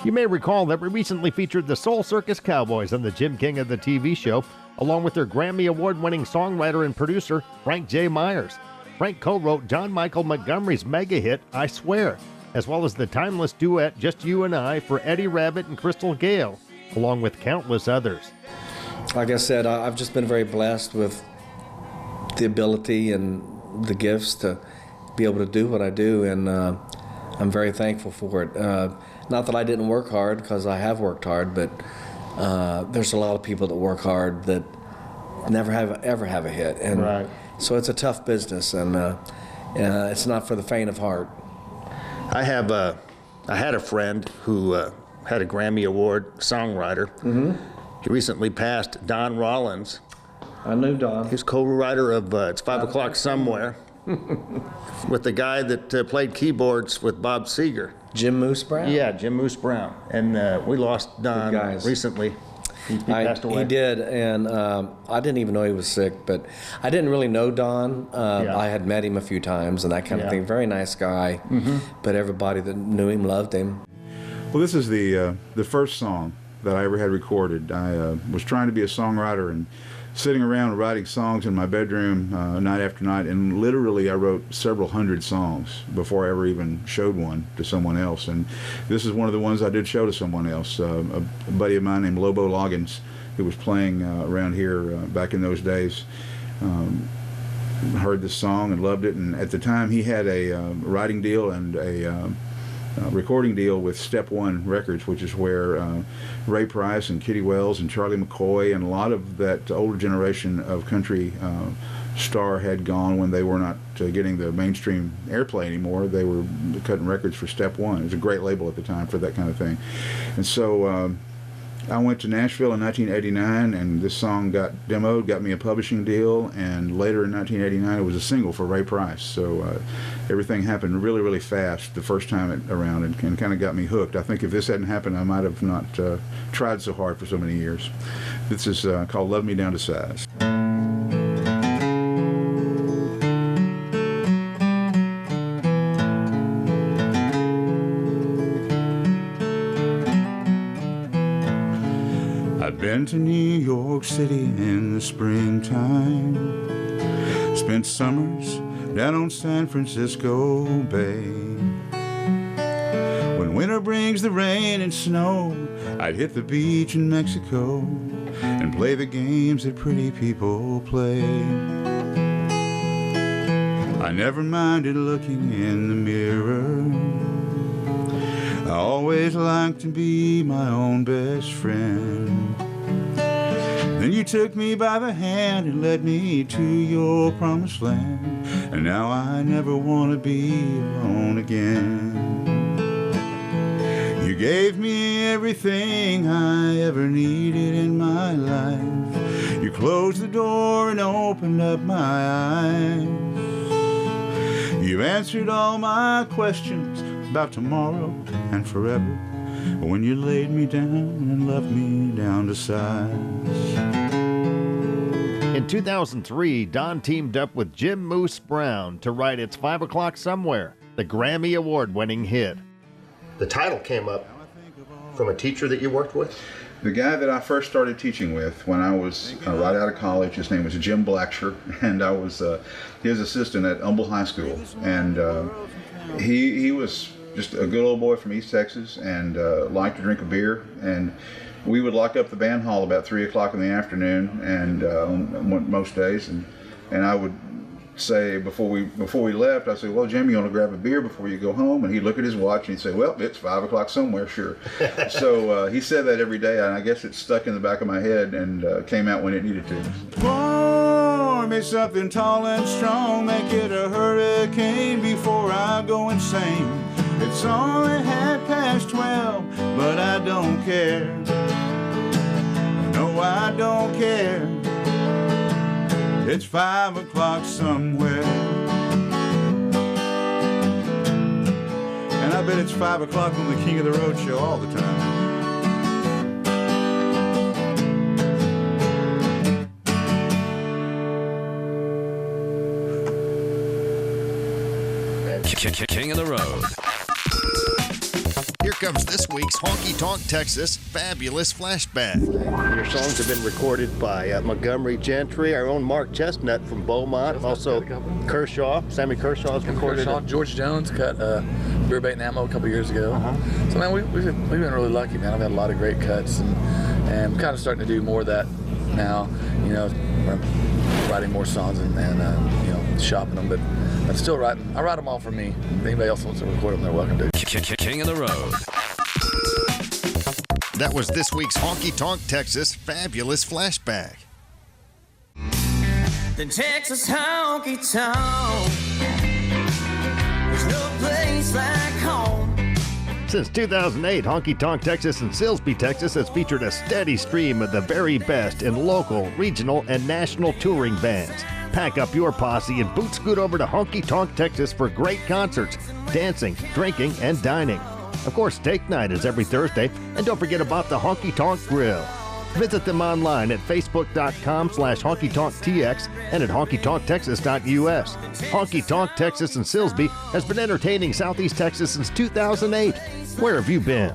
You may recall that we recently featured the Soul Circus Cowboys on the Jim King of the TV show, along with their Grammy Award-winning songwriter and producer, Frank J. Myers. Frank co-wrote John Michael Montgomery's mega hit, I Swear, as well as the timeless duet Just You and I for Eddie Rabbitt and Crystal Gale, along with countless others. Like I said, I've just been very blessed with the ability and the gifts to be able to do what I do, and I'm very thankful for it. Not that I didn't work hard, because I have worked hard, but there's a lot of people that work hard that never ever have a hit, and right. So it's a tough business, and it's not for the faint of heart. I had a friend who had a Grammy Award songwriter. Mm-hmm. He recently passed, Don Rollins. I knew Don. He's co-writer of It's 5 O'Clock Somewhere with the guy that played keyboards with Bob Seger. Jim Moose Brown? Yeah, Jim Moose Brown. And we lost Don recently. He passed away. He did, and I didn't even know he was sick, but I didn't really know Don. I had met him a few times and that kind of thing. Very nice guy, but everybody that knew him loved him. Well, this is the first song that I ever had recorded. I was trying to be a songwriter and sitting around writing songs in my bedroom night after night, and literally I wrote several hundred songs before I ever even showed one to someone else. And this is one of the ones I did show to someone else. A buddy of mine named Lobo Loggins, who was playing around here back in those days, heard this song and loved it. And at the time he had a writing deal and a recording deal with Step One Records, which is where Ray Price and Kitty Wells and Charlie McCoy and a lot of that older generation of country star had gone when they were not getting the mainstream airplay anymore. They were cutting records for Step One. It was a great label at the time for that kind of thing. And so I went to Nashville in 1989, and this song got demoed, got me a publishing deal, and later in 1989 it was a single for Ray Price. So everything happened really, really fast the first time around, and kind of got me hooked. I think if this hadn't happened, I might have not tried so hard for so many years. This is called Love Me Down to Size. Been to New York City in the springtime, spent summers down on San Francisco Bay. When winter brings the rain and snow, I'd hit the beach in Mexico and play the games that pretty people play. I never minded looking in the mirror. I always liked to be my own best friend. Then you took me by the hand and led me to your promised land, and now I never want to be alone again. You gave me everything I ever needed in my life. You closed the door and opened up my eyes. You answered all my questions about tomorrow and forever, when you laid me down and loved me down to size. In 2003, Don teamed up with Jim Moose Brown to write It's 5 O'Clock Somewhere, the Grammy Award-winning hit. The title came up from a teacher that you worked with? The guy that I first started teaching with when I was right out of college, his name was Jim Blacksher, and I was his assistant at Humble High School. And he was just a good old boy from East Texas, and liked to drink a beer. And we would lock up the band hall about 3 o'clock in the afternoon, and on most days. And I would say before we left, I said, "Well, Jim, you want to grab a beer before you go home?" And he'd look at his watch and he'd say, "Well, it's 5 o'clock somewhere, sure." So he said that every day, and I guess it stuck in the back of my head and came out when it needed to. Pour me something tall and strong, make it a hurricane before I go insane. It's only 12:30, but I don't care. No, I don't care. It's 5 o'clock somewhere. And I bet it's 5 o'clock on the King of the Road show all the time. King of the Road. Here comes this week's Honky Tonk Texas Fabulous Flashback. Your songs have been recorded by Montgomery Gentry, our own Mark Chestnut from Beaumont, also Kershaw. Sammy Kershaw's recorded Kershaw, it. George Jones cut Beer Bait and Ammo a couple years ago. So, man, we've been really lucky, man. I've had a lot of great cuts, and I'm kind of starting to do more of that now. You know, I'm writing more songs and you know, shopping them, but I'm still writing. I write them all for me. If anybody else wants to record them, they're welcome to. King of the Road. That was this week's Honky Tonk Texas Fabulous Flashback. The Texas honky tonk. There's no place like home. Since 2008, Honky Tonk Texas in Silsbee, Texas has featured a steady stream of the very best in local, regional, and national touring bands. Pack up your posse and boot scoot over to Honky Tonk Texas for great concerts, dancing, drinking, and dining. Of course, steak night is every Thursday, and don't forget about the Honky Tonk Grill. Visit them online at facebook.com/Honky Tonk TX and at honkytonktexas.us. Honky Tonk Texas in Silsbee has been entertaining Southeast Texas since 2008. Where have you been?